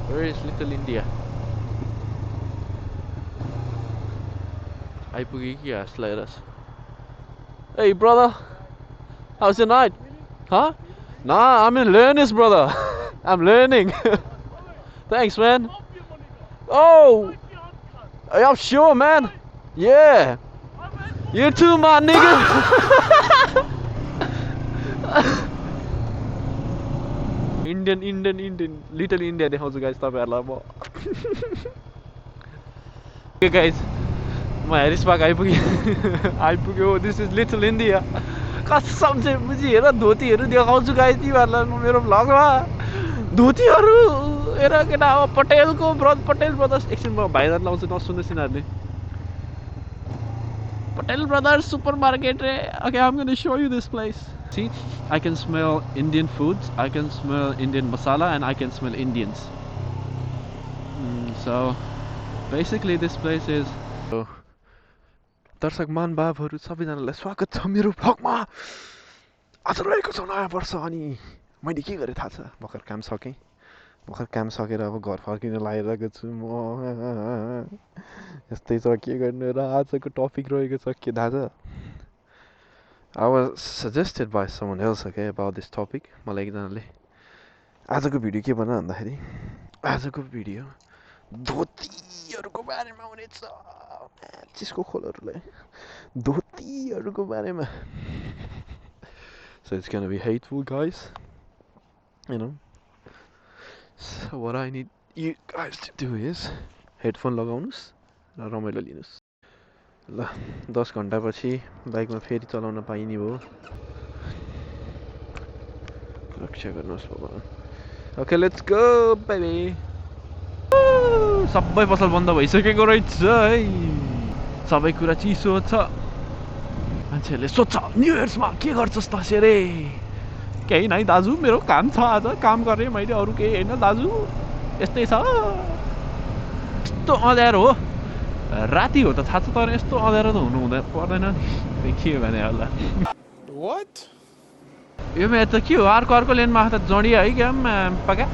Where is Little India? आइपुग्यो कि हाँस लगाएर Hey brother, how's your night? Huh? Nah, I'm in learning, brother. I'm learning. Thanks, man. Oh, I'm sure, man. Yeah. You too, my nigga. Indian, Little India देखाउँछु guys तपाईहरुलाई म. Okay guys, म Harris बाग आइपुग्यो. This is Little India. कसम चाहिँ बुझी हेर धोतीहरु देखाउँछु गाइस तिमीहरुलाई म मेरो भ्लगमा धोतीहरु हेर केटा अब पटेलको पटेल ब्रदर्स एकछिन म भाइरल लाउँछु नसुन्नु सिनाहरुले Patel Brothers supermarket रे okay I'm going to show you this place see I can smell Indian foods I can smell Indian masala and I can smell Indians so basically this place is दर्शक महानुभावहरु सबैजनालाई स्वागत छ मेरो भ्लगमा आज रहेको छ नयाँ वर्ष अनि मैले के गरे थाहा छ भर्खर काम सकेर अब घर फर्किन लागिरहेको छु म यस्तै छ के गर्ने र आजको टपिक रहेको छ के थाहा छ I was suggested by someone else okay about this topic मलाई एकजनाले आजको भिडियो के भन्न भन्दाखेरि आजको भिडियो धोतीहरुको बारेमा हुनेछ चिसको खोलहरुलाई धोतीहरुको बारेमा so it's going to be hateful guys you know so what I need you guys to do is headphone लगाउनुस् र रमाइलो लिनुस् ल 10 घण्टापछि बाइकमा फेरि चलाउन पाइने भयो रक्षा गर्नुस् भगवान Okay let's go baby सबै पसल बन्द भइसकेको रहेछ है सबै कुरा चिसो छ मान्छेले सोध्छ न्यू इयर्समा के गर्छस् त सेरे केही नै दाजु मेरो काम छ आज काम गर्ने मैले अरु केही हैन दाजु यस्तै छ यस्तो अँध्यारो हो राति हो त थाहा छ तर यस्तो अँध्यारो त हुनु हुँदैन पर्दैन नि के भने होला What? यो मेरो त के हो अर्को लेनमा त जडिया है क्या पका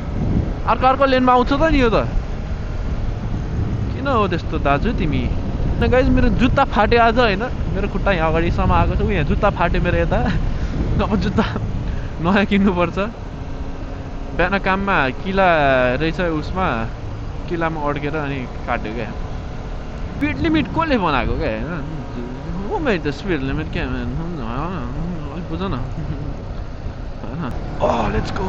अर्को लेनमा आउँछ त नि यो त किन हो त्यस्तो दाजु तिमी न गाइस मेरो जुत्ता फाट्यो आज हैन मेरो खुट्टा यहाँ अगाडिसम्म आएको छ यहाँ जुत्ता फाट्यो मेरो यता अब जुत्ता नयाँ किन्नु पर्छ बिहान काममा किला रहेछ उसमा किलामा अड्केर अनि काट्यो क्या स्पिड लिमिट कसले बनाएको क्या हैन हो मेरो त स्पिड लिमिट के अलिक बुझ न हैन Oh let's go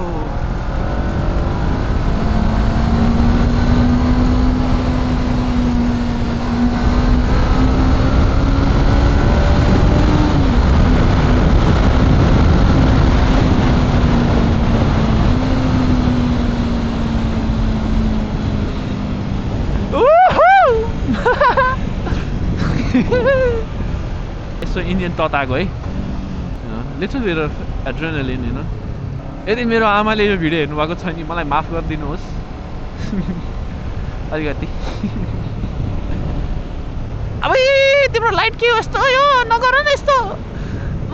यसो इन्डियन तताको है लिटल बिट अफ एड्रेनालिन हैन यदि मेरो आमाले यो भिडियो हेर्नु भएको छ नि मलाई माफ गरिदिनुहोस् अलिकति अब तिम्रो लाइट के हो यस्तो यो नगर न यस्तो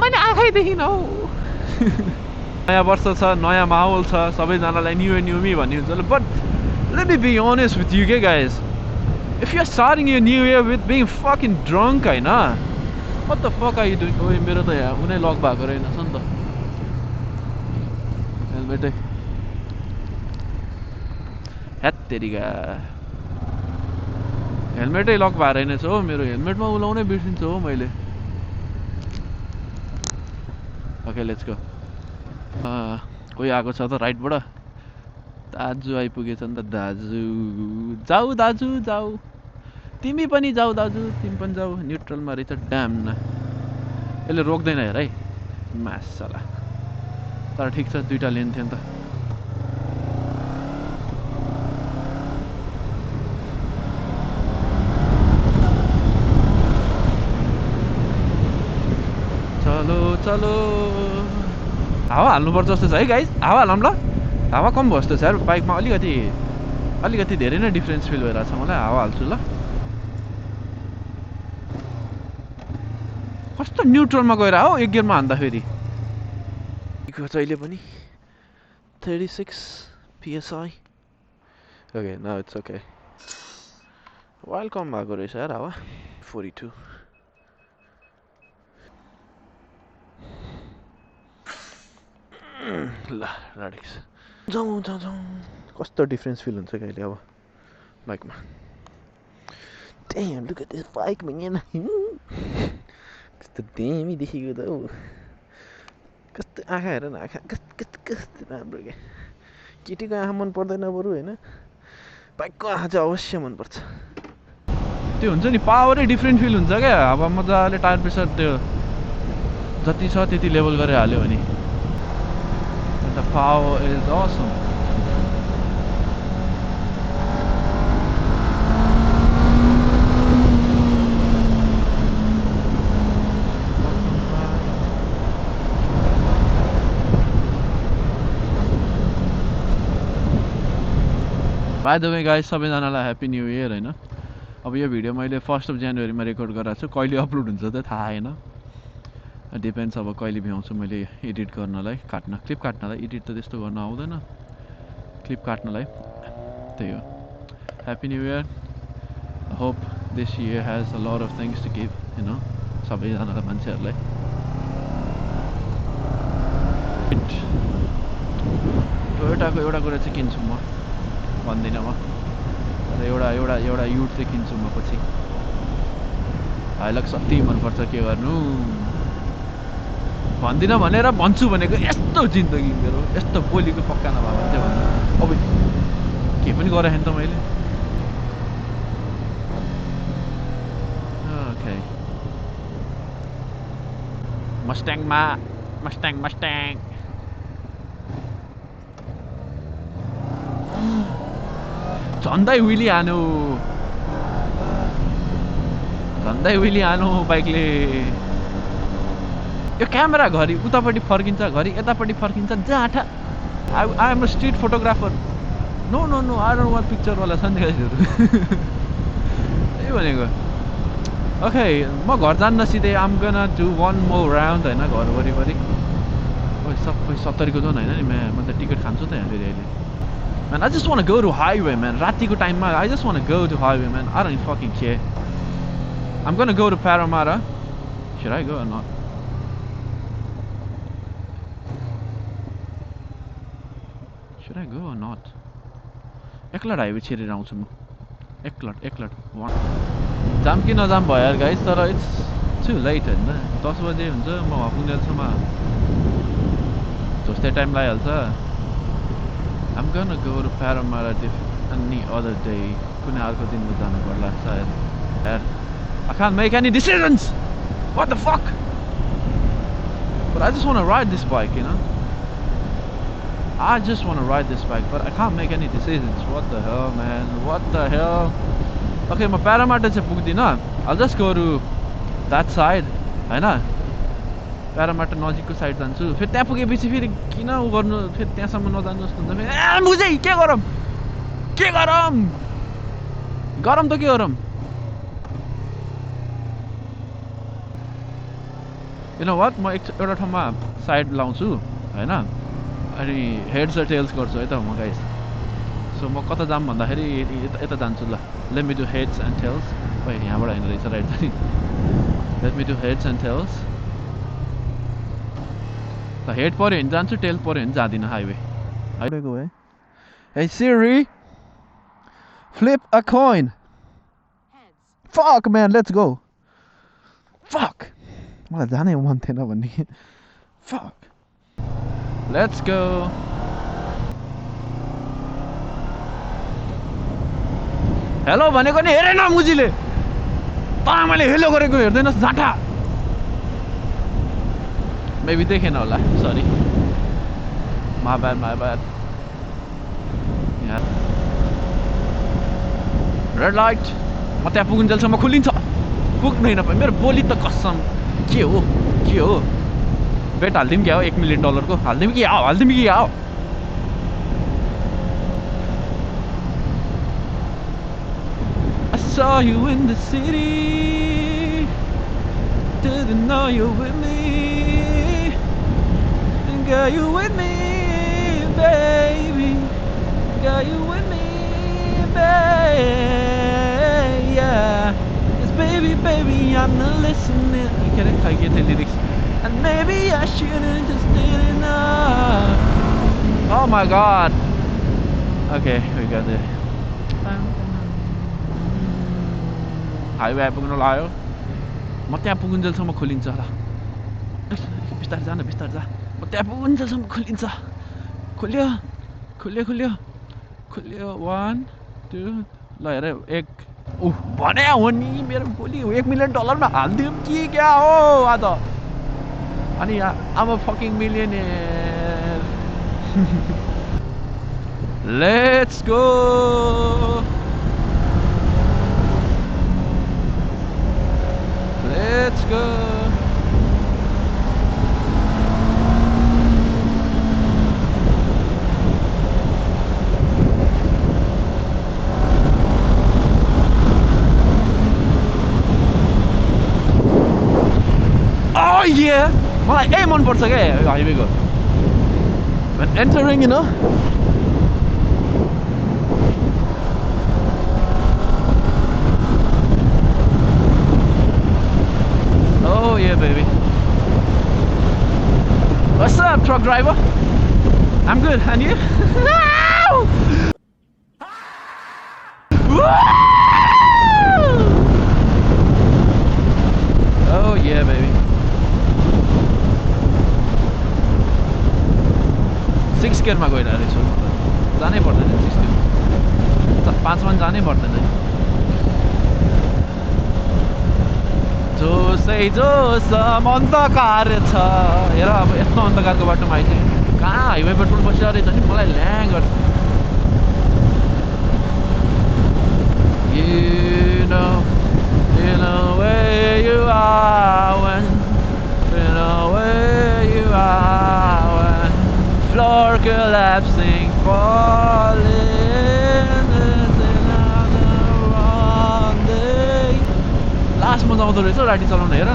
मैले आँखै देखिन हौ नयाँ वर्ष छ नयाँ माहौल छ सबैजनालाई न्यू इयर न्यू मी भन्ने हुन्छ but let me be honest with you के guys If you're starting your new year with being fucking drunk, हैन what the fuck are you doing? ओइ मेरो त यहाँ उनै लक भएको रहेनछ नि त हेलमेटै हैट तेरिका हेलमेटै लक भएको रहेनछ हो मेरो हेलमेटमा उलाउनै बिर्सिन्छु हो मैले ओके लेट्स गो कोही आएको छ त राइटबाट दाजु आइपुगेछ नि त दाजु जाऊ दाजु जाऊ तिमी पनि जाऊ दाजु तिमी पनि जाऊ न्युट्रलमा रहेछ ड्याम न यसले रोक्दैन हेर है मासला तर ठिक छ दुईटा लेन थियो नि त चलो चलो हावा हाल्नुपर्छ जस्तो छ है गाइस हावा हालौँ ल हावा कम भयो जस्तो छ यार बाइकमा अलिकति धेरै नै डिफरेन्स फिल भइरहेछ मलाई हावा हाल्छु ल कस्तो न्युट्रलमा गएर हो एक गियरमा हान्दाखेरि जहिले पनि 36 psi Okay, now it's okay. While कम भएको रहेछ यार हावा 42 ल राडिक्स जाउँ जाउँ जाउँ कस्तो डिफ्रेन्स फिल हुन्छ कहिले अब बाइकमा Damn, look at this bike, man. कस्तो दामी देखेको त हौ कस्तो आँखा हेर न आँखा कस्तो राम्रो क्या केटीको आँखा मन पर्दैन बरु होइन बाइकको आँखा चाहिँ अवश्य मनपर्छ त्यो हुन्छ नि पावरै डिफ्रेन्ट फिल हुन्छ क्या अब मजाले टायर प्रेसर त्यो जति छ त्यति लेभल गरेर हाल्यो भने The power is awesome. By the way guys, सबैजनालाई ह्यापी न्यू इयर हैन अब यो भिडियो मैले 1 जनवरीमा रेकर्ड गराएको छु कहिले अपलोड हुन्छ त थाहा हैन डिपेन्ड्स अब कहिले भ्याउँछु मैले एडिट गर्नलाई काट्न क्लिप काट्नलाई एडिट त त्यस्तो गर्न आउँदैन क्लिप काट्नलाई त्यही हो happy new year I hope this year has a lot of things to give हैन सबैजनालाई मान्छेहरूलाई टोयोटाको एउटा कुरा चाहिँ किन्छु म भन्दिनँ म तर एउटा युट चाहिँ किन्छु म पछि हाइलक्स अति मनपर्छ के गर्नु भन्दिनँ भनेर भन्छु भनेको यस्तो जिन्दगी मेरो यस्तो बोलीको पक्का नभए भने चाहिँ भन्नु अब के पनि गरेँ नि त मैले ओके मस्ट्याङमा मस्ट्याङ झन्डै विली हानु बाइकले यो क्यामेरा घरि उतापट्टि फर्किन्छ घरि यतापट्टि फर्किन्छ जाँठा I am a street photographer no no no I don't want पिक्चरवाला छ नि गाइजहरु त्यही भनेको ओके म घर जान्न सिधै I'm gonna do one more round हैन घर वरिपरि ओइ सबै 70 को जोन हैन नि म त टिकट खान्छु त यहाँ फेरि अहिले Man, I just want to go to highway, man. Ratiko time, I just want to go to highway, man. I don't fucking care. I'm gonna go to Parramatta. Should I go or not? Should I go or not? Eklat highway cheri raunchu ma. Eklat. Jam ki na jam bhayo yaar guys, tara it's too late हैन 10 बजे हुन्छ म पुग्नेछमा जस्तै time लागिहाल्छ I'm gonna go to Parramatta any other day. कुनै अर्को दिन जानु पर्ला सायद. I can't make any decisions. What the fuck? But I just want to ride this bike, you know. I just want to ride this bike, but I can't make any decisions. What the hell, man? What the hell? Okay, म Parramatta चाहिँ पुग्दिन. I'll just go to that side, हैन? Parramatta नजिकको side जान्छु फेरि त्यहाँ पुगेपछि फेरि किन उ गर्नु फेरि त्यहाँसम्म नजानु जस्तो हुन्छ फेरि ए मुझे के गरम गरम त के गरम यु नो व्हाट म एउटा ठाउँमा साइड लाउँछु हैन अनि हेड्स र टेल्स गर्छु है त म गाइस सो म कता जाम भन्दाखेरि यता जान्छु ल let me do heads and tails ओइ यहाँबाट हैन रहेछ राइट त नि let me do heads and tails The head पर्यो भने जान्छु टेल पर्यो भने जादिन हाईवे हाईवेको है Hey Siri flip a coin Fuck man let's go Fuck मलाई जानै मन थिएन भन्ने Fuck Let's go हेलो भनेको नि हेरेन मुजीले तर मैले हेलो गरेको हेर्दैनस् जाँठा Maybe they can all sorry. My bad. Yeah. Red light. म त्यहाँ पुगुन्जेलसम्म खुलिन्छ पुग्दैन मेरो बोली त कसम के हो बेट हाल्दिम क्या हो $1 मिलियन को हाल्दिम कि आओ I saw you in the city Didn't know you were with me Girl, you with me, baby. Girl, you with me, I'm not listening. के अरे खै के थियो lyrics. And maybe I shouldn't just did enough. Oh my god. Okay, we got it. Highway आइपुग्न लाग्यो म त्यहाँ पुगुन्जेलसम्म खोलिन्छ होला बिस्तारै जा न बिस्तारै जा म त्यहाँ पुगुन्जेलसम्म खोलिन्छ खोल्यो खोल्यो खोल्यो खोल्यो 1 2 ल हेर एक भने हो नि मेरो गोली $1 मिलियन मा हाल्दिउँ कि क्या हो आज अनि I'm a fucking millionaire. Let's go. Let's go. Oh yeah. मलाई मन पर्छ के हाइवेको when entering, you know. Oh yeah, baby. What's up, truck driver? I'm good, and you? Oh yeah, baby. 6 gear मा गइरहेको रहेछु जानै पर्दैन 6 gear 5 मा जानै पर्दैन जोस अन्धकार छ हेर अब यस्तो अन्धकारको बाटोमा आइसक्यो कहाँ हाइवे पेट्रोल बसिरहेको रहेछ नि मलाई ल्याङ गर्छ You know where you are when you know where you are when floor collapsing falling another wrong day लास्टमा जाउँदो रहेछ गाडी चलाउन हेर न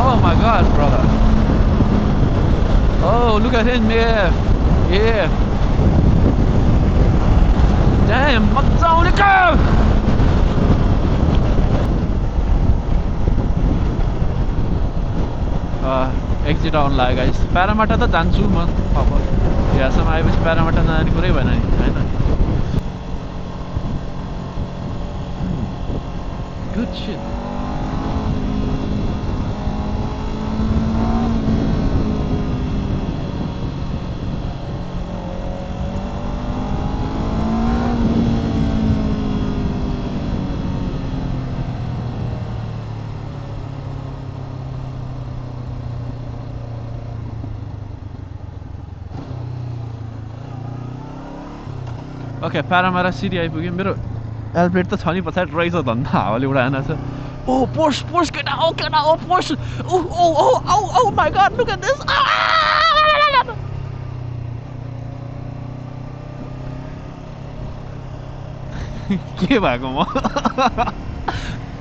Oh my god, brother. Oh, look at him there. Yeah. Damn, मजा आउने क्या एक्जिट आउनु लाग्यो गाइस प्यारामाटा त जान्छु म अब यहाँसम्म आएपछि प्यारामाटा नजाने कुरै भएन नि हैन Good shit. Okay, प्यारामाटा सिटी आइपुग्यो मेरो एल्ब्रेट त छ नि पछाडि रहेछ धन्दा हावाले उडाएन छ Oh, Porsche, get out, Porsche. Oh my god, look at this. के भएको म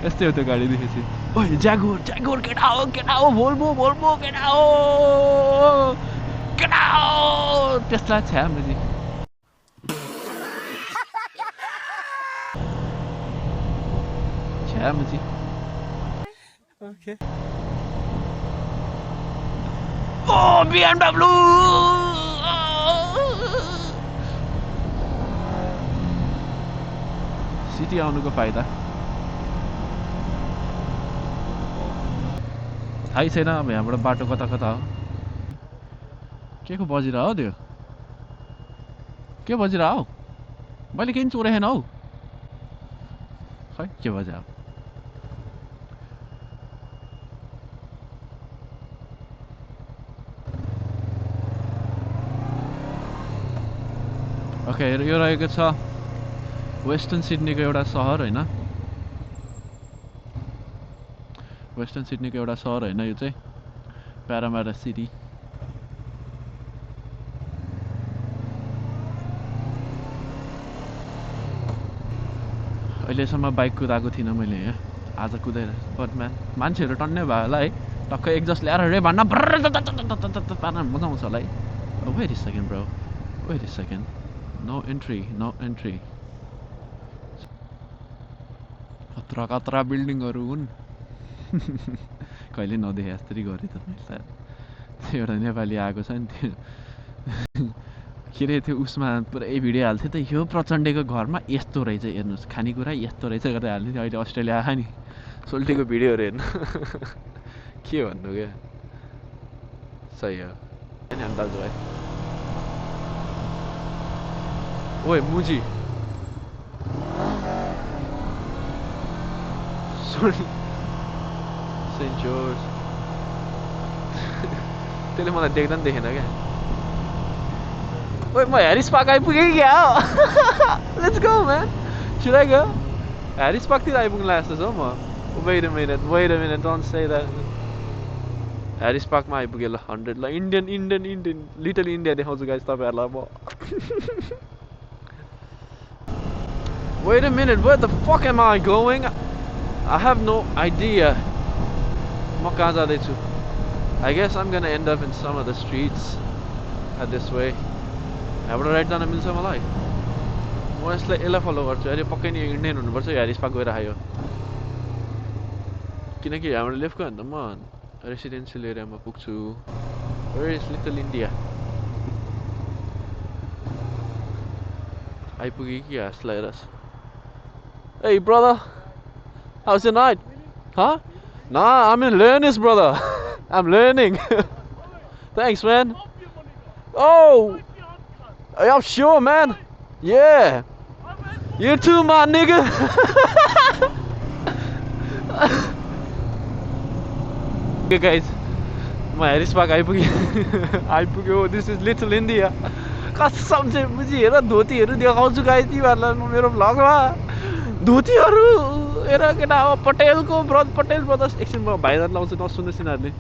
यस्तै हो त्यो गाडी देखेपछि ओइ Jaguar, get out, Volvo, get out. Tesla छ हाम्रो जी Okay. Oh, BMW! City आउनुको फाइदा थाहै छैन अब यहाँबाट बाटो कता कता हो के को बजिरा हो त्यो के बजिरा हो मैले केही चोरेन हौ खै के बजा ओके यो रहेको छ वेस्टर्न सिडनीको एउटा सहर हैन वेस्टर्न सिडनीको एउटा सहर हैन यो चाहिँ प्यारामाटा सिटी अहिलेसम्म बाइक कुदाएको थिइनँ मैले यहाँ आज कुदेर बट म्यान मान्छेहरू टन्नै भयो होला है टक्कै एकजस्ट ल्याएर रे भन्न पार्न मजा आउँछ होला है weight a second bro weight a second No entry. कत्रा कत्रा बिल्डिङहरू हुन् कहिले नदेखे जस्तै गरेँ त मैले सायद त्यो एउटा नेपाली आएको छ नि त्यो के अरे त्यो उसमा पुरै भिडियो हाल्थ्यो त यो प्रचण्डको घरमा यस्तो रहेछ हेर्नुहोस् खानेकुरा यस्तो रहेछ गरेर हाल्थ्यो अहिले अस्ट्रेलिया आयो नि सोल्टीको भिडियोहरू हेर्नु के भन्नु क्या सही हो होइन दाजुभाइ ओए मुजी सेन्ट जर्ज त्यसले मलाई देख्दा पनि देखेन क्या ओए म ह्यारिस पार्क आइपुगेँ क्या let's go man should I go Harris पार्कतिर आइपुग्नु जस्तो छ म wait a minute don't say that Harris पार्कमा आइपुगेँ ल 100 ल इन्डियन लिटल इन्डिया देखाउँछु गाइस तपाईहरुलाई म wait a minute where the fuck am I going I have no idea म कहाँ जाँदैछु I guess I'm gonna end up in some of the streets at this way यहाँबाट right जान मिल्छ मलाई म यसलाई फलो गर्छु अहिले पक्कै नि इन्डियन हुनुपर्छ ह्यारिस पार्क गएर आयो किनकि यहाँबाट लेफ्ट गयो भने त म रेसिडेन्सियल एरियामा पुग्छु Where is Little India आइपुगेँ कि हाँस लगाएर Hey brother how's your night huh nah I'm in learning brother I'm learning thanks man oh I'm sure man yeah you too my nigga okay guys म Harris park आइपुग्यो this is little India कसम चाहिँ बुझी हेर धोतीहरू देखाउँछु guys तिमीहरूलाई मेरो भ्लगमा धोतीहरू हेर केटा अब पटेल ब्रदर्स एकछिन म भाइरल लाउँछु नसुन्नुहोस् यिनीहरूले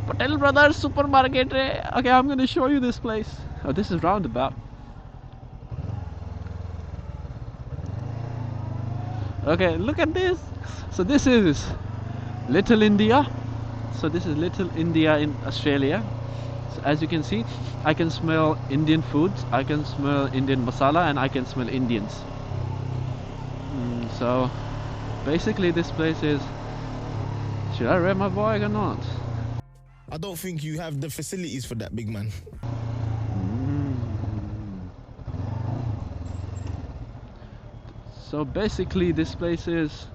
Patel Brothers supermarket okay I'm going to show you this place oh this is roundabout okay look at this so this is Little India so this is Little India in Australia so as you can see I can smell Indian foods I can smell Indian masala and I can smell Indians so basically this place is should I ride my bike or not I don't think you have the facilities for that, big man. So basically this place is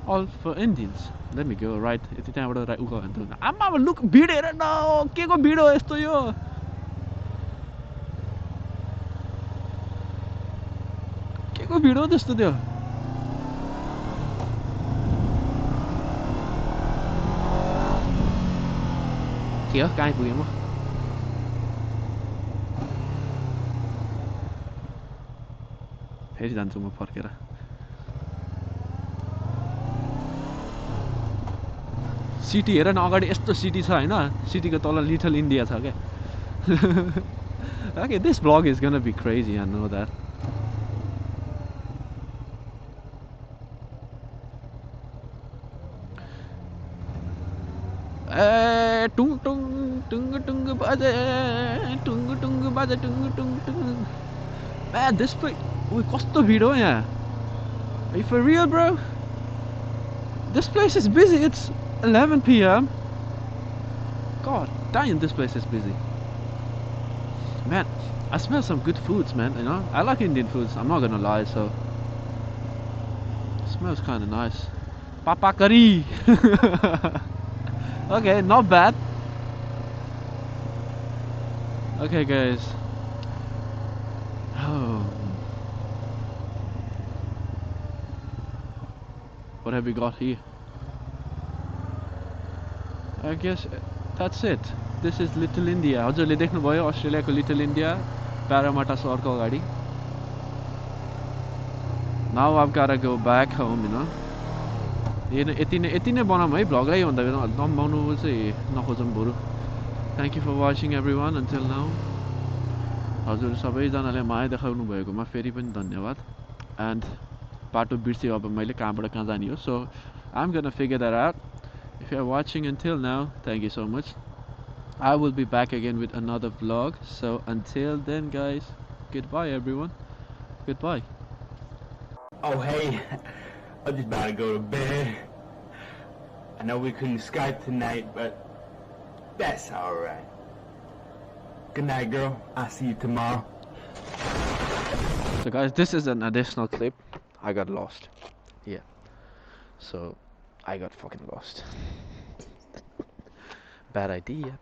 all for Indians. Let me go right. It's time to right uga and I'm look bid here now. के को भिड हो यस्तो यो के को भिड हो त्यस्तो त्यो के हो कहाँ आइपुगेँ म फेरि जान्छु म फर्केर सिटी हेर न अगाडि यस्तो सिटी छ हैन सिटीको तल लिटल इन्डिया छ क्या Okay this vlog is gonna be crazy I know that tung baje tung man this place we kasto bhid ho yaha are you for real bro this place is busy it's 11 p.m. god damn this place is busy man I smell some good foods man you know I like Indian foods I'm not gonna lie so it smells kind of nice papa curry okay not bad okay guys oh what have we got here I guess that's it this is Little India हजुरले देख्नु भयो अस्ट्रेलियाको little India प्यारामाटा सहरको अगाडि now I've got to go back home you know यति नै बनाऊँ है भ्लग है भन्दा लम्बाउनु चाहिँ नखोजौँ बरु thank you for watching everyone until now हजुर सबैजनाले माया देखाउनु भएकोमा फेरि पनि धन्यवाद एन्ड बाटो बिर्सेँ अब मैले कहाँबाट कहाँ जाने हो so I am gonna figure that out if you are watching until now thank you so much I will be back again with another vlog so until then guys goodbye everyone goodbye Oh, hey, I'm just about to go to bed. I know we couldn't Skype tonight, but that's alright. Good night, girl. I'll see you tomorrow. So guys, this is an additional clip. I got lost. Yeah. So I got fucking lost. Bad idea.